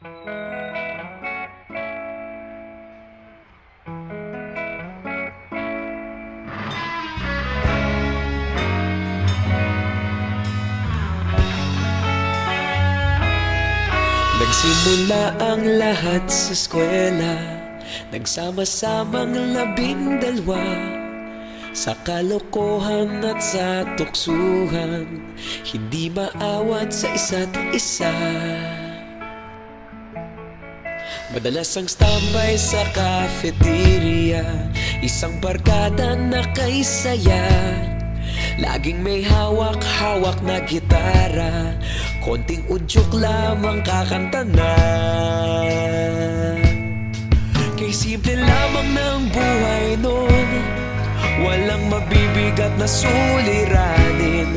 Nagsimula ang lahat sa eskwela, nagsama-samang 12 sa kalokohan at sa tuksuhan, hindi maawat sa isa't isa. Madalas ang standby sa cafeteria, isang barkada na kay saya. Laging may hawak-hawak na gitara, konting udyok lamang kakanta na. Kay simple lamang ng buhay nun, walang mabibigat na suliranin.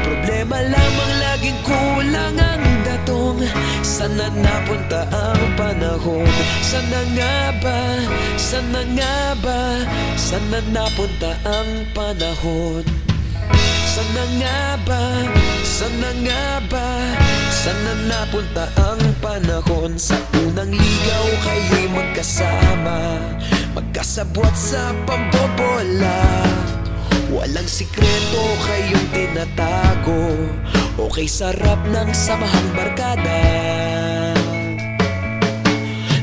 Problema lamang laging kulang ang datong. Sana napunta ang panahon? Sana nga ba? Sana nga ba? Sana napunta ang panahon? Sana nga ba? Sana nga ba? Sana napunta ang panahon? Sa unang ligaw kayo'y magkasama, magkasabwat sa pambobola. Walang sikreto kayong tinatago, okay sarap ng samahang barkada.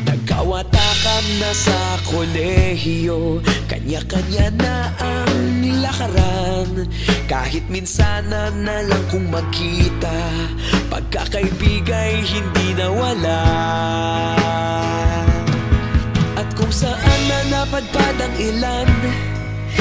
Nagkawatakan na sa kolehiyo, kanya-kanya na ang lakaran. Kahit minsan na lang kung magkita, pagkakaibigay hindi nawala. At kung saan na napadpad ang ilan,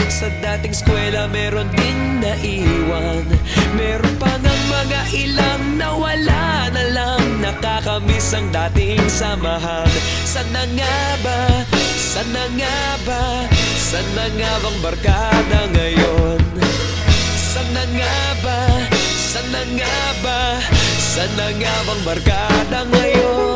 sa dating eskwela meron ding naiwan. Meron pa ng mga ilang nawala na lang, nakakamiss ang dating samahan. Sana nga ba? Sana nga ba? Sana nga bang barkada ngayon? Sana nga ba? Sana nga ba? Sana nga bang barkada ngayon?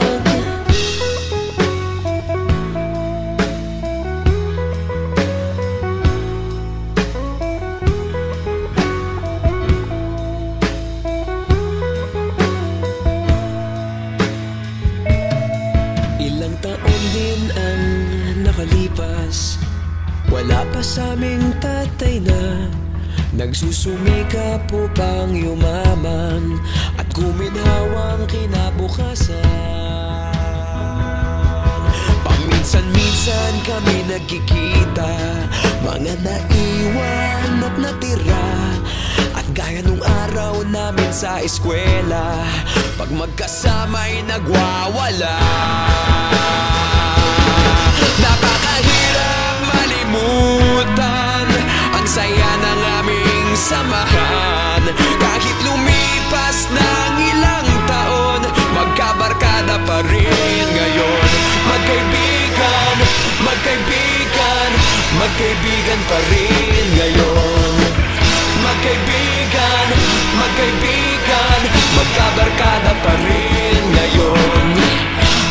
Ilang taon din ang nakalipas, wala pa sa aming tatay na nagsusumikap upang yumaman at guminhawang kinabukasan. Paminsan-minsan kami nagkikita, mga naiwan at natira. At gaya nung araw namin sa eskwela, pag magkasama'y nagwawala. Napakahirap malimutan ang saya ng aming samahan. Kahit lumipas ng ilang taon, magkabarkada pa rin ngayon. Magkaibigan, magkaibigan, magkaibigan pa rin ngayon. Magkaibigan, magkaibigan, magkabarkada pa rin ngayon.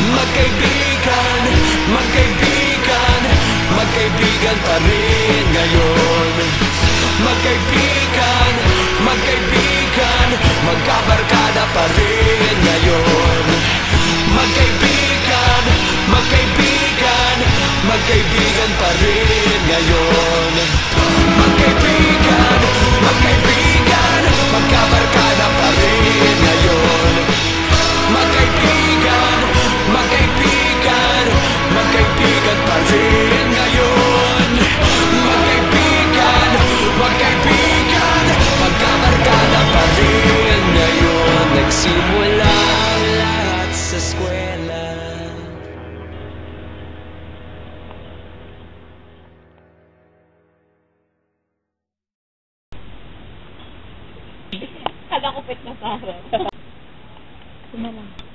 Magkaibigan, magkaibigan, magkaibigan pa rin ngayon. Magkaibigan, magkaibigan, magkabarkada pa rin ngayon. Magkaibigan, magkaibigan, magkaibigan pa rin ngayon. Magkaibigan, magkaibigan, magkabarkada pa rin ngayon. Magkaibigan, magkaibigan, magkaibigan pa rin ngayon. Magkaibigan, magkaibigan, magkabarkada pa rin ngayon. Nagsimula ang lahat sa eskwela. Kala ko pet na sa harap. Sumalang.